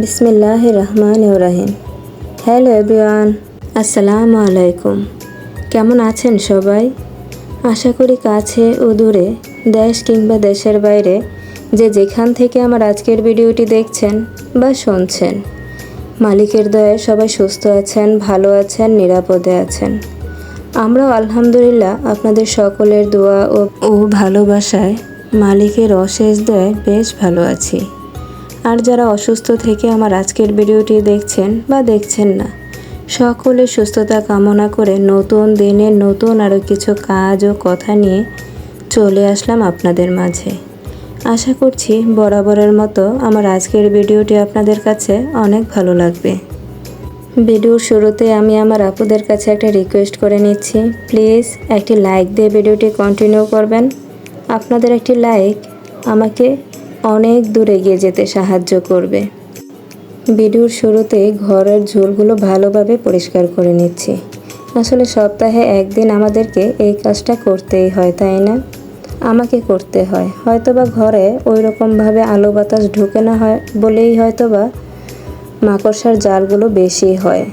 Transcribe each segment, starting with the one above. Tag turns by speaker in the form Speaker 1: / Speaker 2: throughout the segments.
Speaker 1: বিসমিল্লাহির রহমানির রহিম। Hello everyone, আসসালামু আলাইকুম। কেমন আছেন সবাই? আশা করি কাছে ও দূরে, দেশ কিংবা দেশের বাইরে যে যেখান থেকে আমার আজকের ভিডিওটি দেখছেন বা শুনছেন, মালিকের দয়ায় সবাই সুস্থ আছেন, ভালো আছেন, নিরাপদে আছেন। আমরাও আলহামদুলিল্লাহ আপনাদের সকলের দোয়া ও ভালোবাসায় মালিকের অশেষ দয়ায় বেশ ভালো আছি। আর যারা অসুস্থ থেকে আমার আজকের ভিডিওটি দেখছেন বা দেখছেন না, সকলের সুস্থতা কামনা করে নতুন দিনে নতুন আরও কিছু কাজ ও কথা নিয়ে চলে আসলাম আপনাদের মাঝে। আশা করছি বরাবরের মতো আমার আজকের ভিডিওটি আপনাদের কাছে অনেক ভালো লাগবে। ভিডিওর শুরুতে আমি আমার আপুদের কাছে একটা রিকোয়েস্ট করে নিচ্ছি, প্লিজ একটি লাইক দিয়ে ভিডিওটি কন্টিনিউ করবেন। আপনাদের একটি লাইক আমাকে অনেক দূরে এগিয়ে যেতে সাহায্য করবে। ভিডিওর শুরুতে ঘরের ঝুলগুলো ভালোভাবে পরিষ্কার করে নিচ্ছি। আসলে সপ্তাহে একদিন আমাদেরকে এই কাজটা করতেই হয়, তাই না? আমাকে করতে হয়। হয়তোবা ঘরে ওই রকমভাবে আলো বাতাস ঢুকে না হয় বলেই হয়তোবা মাকড়সার জালগুলো বেশি হয়।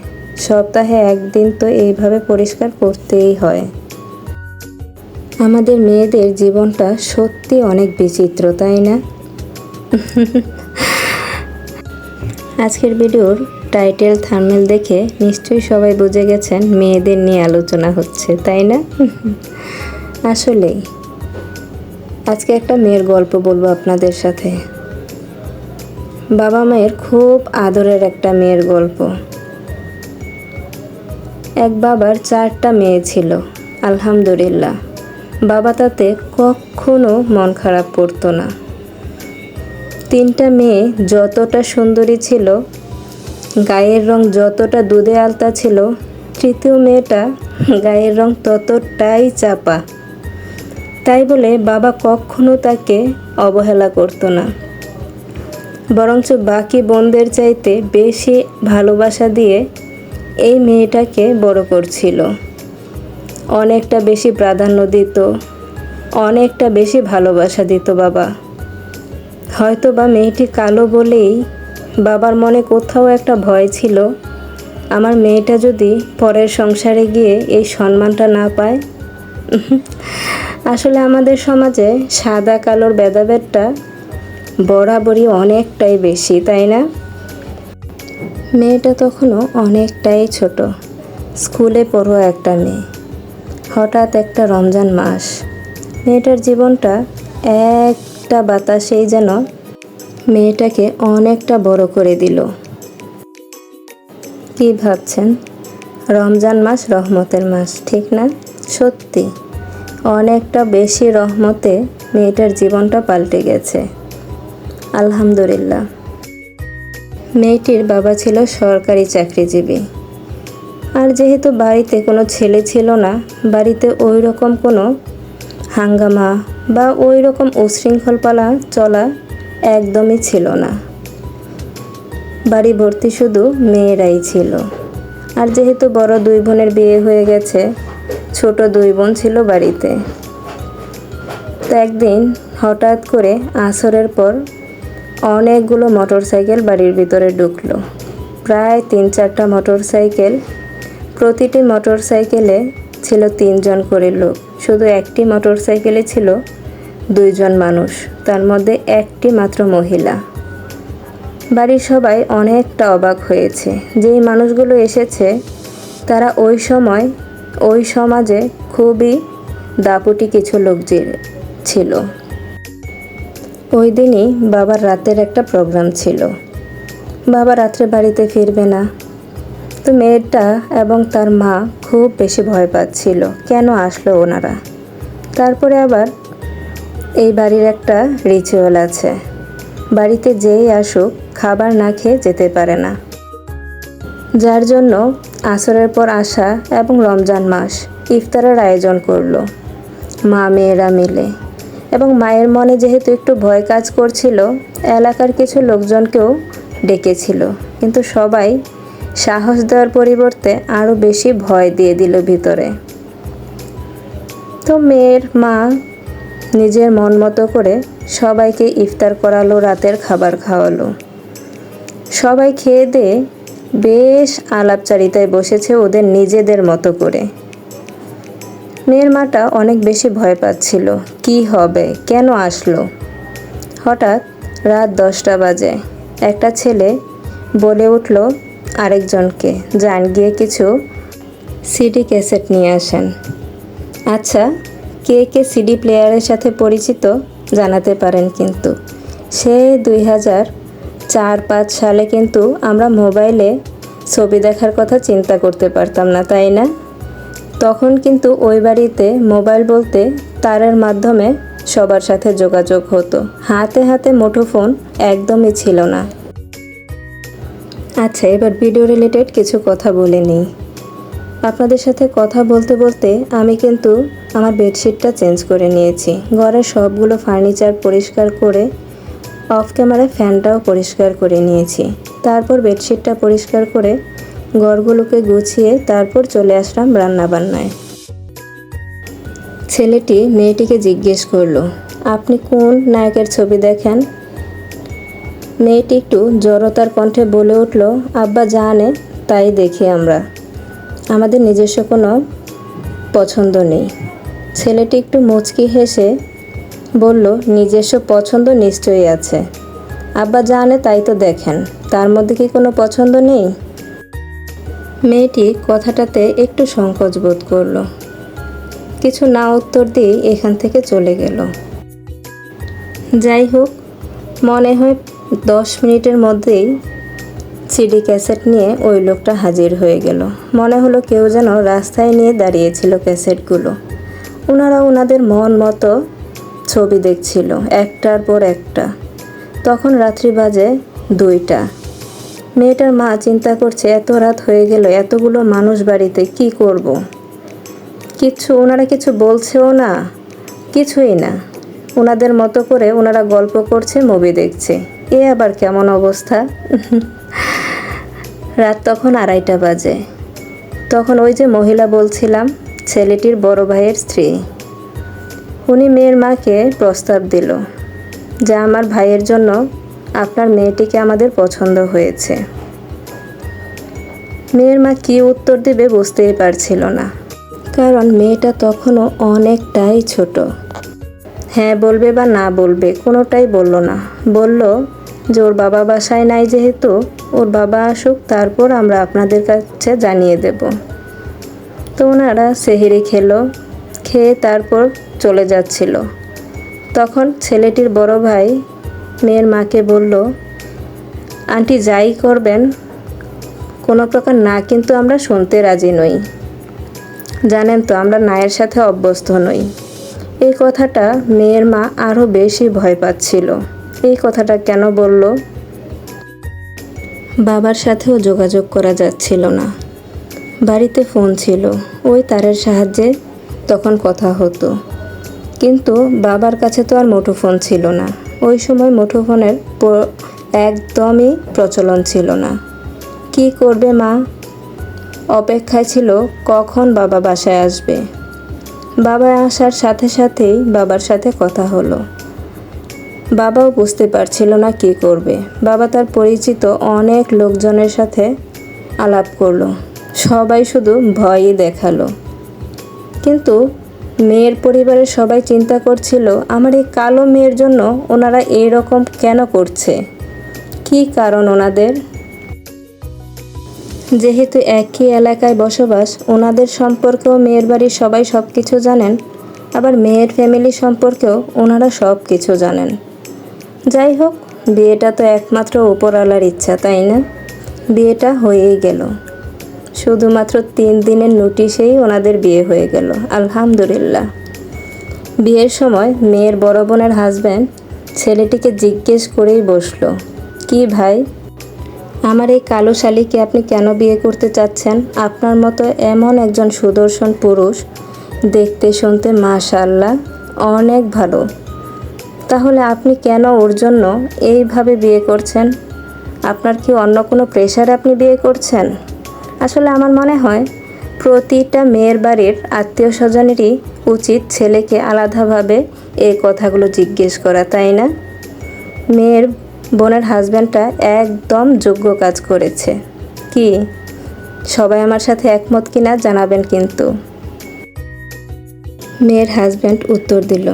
Speaker 1: সপ্তাহে একদিন তো এইভাবে পরিষ্কার করতেই হয়। আমাদের মেয়েদের জীবনটা সত্যি অনেক বিচিত্র, তাই না? আজকের ভিডিওর টাইটেল থাম্বনেল দেখে নিশ্চয়ই সবাই বুঝে গেছেন মেয়েদের নিয়ে আলোচনা হচ্ছে, তাই না? আসলেই আজকে একটা মেয়ের গল্প বলবো আপনাদের সাথে। বাবা মায়ের খুব আদরের একটা মেয়ের গল্প। এক বাবার 4টা মেয়ে ছিল। আলহামদুলিল্লাহ, বাবা তাতে কখনো মন খারাপ করতো না। 3টা মেয়ে যতটা সুন্দরী ছিল, গায়ের রং যতটা দুধে আলতা ছিল, তৃতীয় মেয়েটা গায়ের রং ততটাই চাপা। তাই বলে বাবা কখনো তাকে অবহেলা করতো না, বরঞ্চ বাকি বোনদের চাইতে বেশি ভালোবাসা দিয়ে এই মেয়েটাকে বড় করছিল। অনেকটা বেশি প্রাধান্য দিত, অনেকটা বেশি ভালোবাসা দিত বাবা। হয়তো বা মেয়েটি কালো বলেই বাবার মনে কোথাও একটা ভয় ছিল, আমার মেয়েটা যদি পরের সংসারে গিয়ে এই সম্মানটা না পায়। আসলে আমাদের সমাজে সাদা কালোর ভেদাভেদটা বরাবরই অনেকটাই বেশি, তাই না? মেয়েটা তখনও অনেকটাই ছোট, স্কুলে পড়ুয়া একটা মেয়ে। হঠাৎ একটা রমজান মাস, মেয়েটার জীবনটা একটা বাতাসেই যেন মেয়েটাকে অনেকটা বড় করে দিল। কি ভাবছেন? রমজান মাস রহমতের মাস, ঠিক না? সত্যি অনেকটা বেশি রহমতে মেয়েটার জীবনটা পাল্টে গেছে। আলহামদুলিল্লাহ। মেয়েটির বাবা ছিল সরকারি চাকরিজীবী। আর যেহেতু বাড়িতে কোনো ছেলে ছিল না, বাড়িতে ওই রকম কোনো হাঙ্গামা বা ওই রকম উশৃঙ্খলপালা চলা একদমই ছিল না। বাড়ি ভর্তি শুধু মেয়েরাই ছিল। আর যেহেতু বড় 2 বোনের বিয়ে হয়ে গেছে, ছোট 2 বোন ছিল বাড়িতে। তো একদিন হঠাৎ করে আসরের পর অনেকগুলো মোটরসাইকেল বাড়ির ভিতরে ঢুকলো। প্রায় 3-4টা মোটরসাইকেল। প্রতিটি মোটরসাইকেলে ছিল 3 জন করে লোক। শুধু একটি মোটরসাইকেলে ছিল 2 জন মানুষ, তার মধ্যে একটি মাত্র মহিলা। বাড়ির সবাই অনেকটা অবাক হয়েছে। যেই মানুষগুলো এসেছে তারা ওই সময় ওই সমাজে খুবই দাপুটি কিছু লোক ছিল। ওই দিনই বাবার রাতের একটা প্রোগ্রাম ছিল। বাবা রাত্রে বাড়িতে ফিরবে না। তো মেয়েটা এবং তার মা খুব বেশি ভয় পাচ্ছিল, কেন আসলো ওনারা। তারপরে আবার এই বাড়ির একটা রিচুয়াল আছে, বাড়িতে যেই আসুক খাবার না খেয়ে যেতে পারে না। যার জন্য আসরের পর আসা এবং রমজান মাস ইফতারের আয়োজন করলো মা মেয়েরা মিলে। এবং মায়ের মনে যেহেতু একটু ভয় কাজ করছিল, এলাকার কিছু লোকজনকেও ডেকেছিল, কিন্তু সবাই সাহস দেওয়ার পরিবর্তে আরও বেশি ভয় দিয়ে দিল ভিতরে। তো মেয়ের মা নিজের মন মতো করে সবাইকে ইফতার করালো, রাতের খাবার খাওয়ালো। সবাই খেয়ে দিয়ে বেশ আলাপচারিতায় বসেছে ওদের নিজেদের মতো করে। মেয়ের মাটা অনেক বেশি ভয় পাচ্ছিল, কি হবে, কেন আসলো। হঠাৎ রাত 10টা বাজে। একটা ছেলে বলে উঠল আরেকজনকে, যান গিয়ে কিছু সিডি ক্যাসেট নিয়ে আসেন। আচ্ছা, কে কে সিডি প্লেয়ারের সাথে পরিচিত জানাতে পারেন। কিন্তু সে 2004-05 সালে কিন্তু আমরা মোবাইলে ছবি দেখার কথা চিন্তা করতে পারতাম না, তাই না? তখন কিন্তু ওই বাড়িতে মোবাইল বলতে তারের মাধ্যমে সবার সাথে যোগাযোগ হতো, হাতে হাতে মুঠোফোন একদমই ছিল না। আচ্ছা, এবার ভিডিও রিলেটেড কিছু কথা বলে নিই। আপনাদের সাথে কথা বলতে বলতে আমি কিন্তু আমার বেডশিটটা চেঞ্জ করে নিয়েছি। ঘরের সবগুলো ফার্নিচার পরিষ্কার করে অফ ক্যামেরায় ফ্যানটাও পরিষ্কার করে নিয়েছি। তারপর বেডশিটটা পরিষ্কার করে ঘরগুলোকে গুছিয়ে তারপর চলে আসলাম রান্নাবান্নায়। ছেলেটি মেয়েটিকে জিজ্ঞেস করলো, আপনি কোন নায়কের ছবি দেখেন? মেয়েটি একটু জড়তার কণ্ঠে বলে উঠল, আব্বা যা আনে তাই দেখি আমরা, আমাদের নিজস্ব কোনো পছন্দ নেই। ছেলেটি একটু মুচকি হেসে বলল, নিজস্ব পছন্দ নিশ্চয়ই আছে, আব্বা যা আনে তাই তো দেখেন, তার মধ্যে কি কোনো পছন্দ নেই? মেয়েটি কথাটাতে একটু সংকোচ বোধ করলো, কিছু না উত্তর দিয়ে এখান থেকে চলে গেল। যাই হোক, মনে হয় 10 মিনিটের মধ্যেই সিডি ক্যাসেট নিয়ে ওই লোকটা হাজির হয়ে গেল। মনে হলো কেউ যেন রাস্তায় নিয়ে দাঁড়িয়েছিল ক্যাসেটগুলো। ওনারা ওনাদের মন মতো ছবি দেখছিল একটার পর একটা। তখন রাত্রি বাজে 2টা। মেয়েটার মা চিন্তা করছে, এত রাত হয়ে গেল, এতগুলো মানুষ বাড়িতে কি করব। ওনারা কিছু বলছেও না, কিছুই না। ওনাদের মতো করে ওনারা গল্প করছে, মুভি দেখছে। এ আবার কেমন অবস্থা। রাত তখন 2:30 বাজে। তখন ওই যে মহিলা বলছিলাম, ছেলেটির বড় ভাইয়ের স্ত্রী, উনি মেয়ের মাকে প্রস্তাব দিল যে আমার ভাইয়ের জন্য আপনার মেয়েটিকে আমাদের পছন্দ হয়েছে। মেয়ের মা কী উত্তর দেবে বুঝতেই পারছিল না, কারণ মেয়েটা তখনও অনেকটাই ছোট। হ্যাঁ বলবে বা না বলবে কোনোটাই বলল না। বলল যে ওর বাবা বাসায় নাই, যেহেতু ওর বাবা আসুক তারপর আমরা আপনাদের কাছে জানিয়ে দেব। তো ওনারা সেহরি খেয়ে তারপর চলে যাচ্ছিল। তখন ছেলেটির বড় ভাই মেয়ের মাকে বলল, আন্টি যাই করবেন কোনো প্রকার না কিন্তু আমরা শুনতে রাজি নই, জানেন তো আমরা নায়ের সাথে অভ্যস্ত নই। এই কথাটা মেয়ের মা আরও বেশি ভয় পাচ্ছিল। এই কথাটা কেন বলল? বাবার সাথেও যোগাযোগ করা যাচ্ছিল না। বাড়িতে ফোন ছিল, ওই তারের সাহায্যে তখন কথা হতো, কিন্তু বাবার কাছে তো আর মুঠোফোন ছিল না। ওই সময় মুঠোফোনের একদমই প্রচলন ছিল না। কি করবে মা? অপেক্ষায় ছিল কখন বাবা বাসায় আসবে। বাবা আসার সাথে সাথেই বাবার সাথে কথা হলো। বাবাও বুঝতে পারছিল না কি করবে। বাবা তার পরিচিত অনেক লোকজনের সাথে আলাপ করলো, সবাই শুধু ভয়ই দেখালো। কিন্তু মেয়ের পরিবারের সবাই চিন্তা করছিল, আমার এই কালো মেয়ের জন্য ওনারা এই রকম কেন করছে, কি কারণ ওনাদের? যেহেতু একই এলাকায় বসবাস, ওনাদের সম্পর্কেও মেয়ের বাড়ির সবাই সব কিছু জানেন, আবার মেয়ের ফ্যামিলি সম্পর্কেও ওনারা সব কিছু জানেন। যাই হোক, বিয়েটা তো একমাত্র উপরওয়ালার ইচ্ছা, তাই না? বিয়েটা হয়েই গেল। শুধুমাত্র 3 দিনের নোটিশেই ওনাদের বিয়ে হয়ে গেল, আলহামদুলিল্লাহ। বিয়ের সময় মেয়ের বড় বোনের হাজব্যান্ড ছেলেটিকে জিজ্ঞেস করেই বসলো, কি ভাই, আমার এই কালো শালিকে আপনি কেন বিয়ে করতে চাচ্ছেন? আপনার মতো এমন একজন সুদর্শন পুরুষ, দেখতে শুনতে মাশাআল্লাহ অনেক ভালো, তাহলে আপনি কেন ওর জন্য এইভাবে বিয়ে করছেন? আপনার কি অন্য কোনো প্রেশারে আপনি বিয়ে করছেন? আসলে আমার মনে হয় প্রতিটা মেয়ের বাড়ির আত্মীয় স্বজনেরই উচিত ছেলেকে আলাদাভাবে এই কথাগুলো জিজ্ঞেস করা, তাই না? মেয়ের বোনের হাজব্যান্ডটা একদম যোগ্য কাজ করেছে। কি সবাই আমার সাথে একমত কিনা জানাবেন কিন্তু। মেয়ের হাজব্যান্ড উত্তর দিল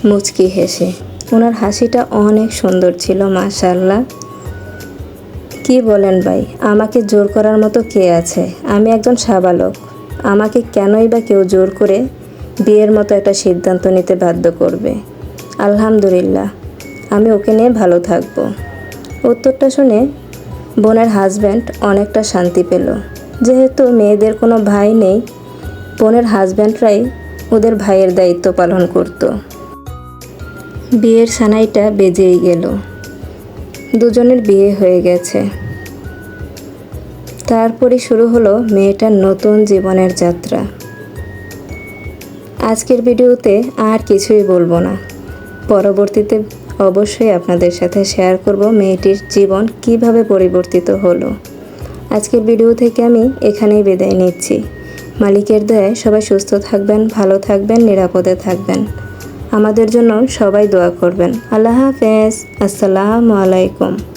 Speaker 1: মুচকি হেসে। ওনার হাসিটা অনেক সুন্দর ছিল মাশাআল্লাহ। কি বলেন ভাই, আমাকে জোর করার মতো কে আছে? আমি একজন সাবালক, আমাকে কেনই বা কেউ জোর করে বিয়ের মতো একটা সিদ্ধান্ত নিতে বাধ্য করবে? আলহামদুলিল্লাহ, আমি ওকে নিয়ে ভালো থাকব। উত্তরটা শুনে বোনের হাজব্যান্ড অনেকটা শান্তি পেল। যেহেতু মেয়েদের কোনো ভাই নেই, বোনের হাজব্যান্ডরাই ওদের ভাইয়ের দায়িত্ব পালন করত। বিয়ের সানাইটা বেজেই গেল। দুজনের বিয়ে হয়ে গেছে। তারপরে শুরু হলো মেয়েটার নতুন জীবনের যাত্রা। আজকের ভিডিওতে আর কিছুই বলবো না, পরবর্তীতে অবশ্যই আপনাদের সাথে শেয়ার করব মেয়েটির জীবন কিভাবে পরিবর্তিত হলো। আজকের ভিডিও থেকে আমি এখানেই বিদায় নিচ্ছি। মালিকের দয়ায় সবাই সুস্থ থাকবেন, ভালো থাকবেন, নিরাপদে থাকবেন। আমাদের জন্য সবাই দোয়া করবেন। আল্লাহ হাফেজ। আসসালামু আলাইকুম।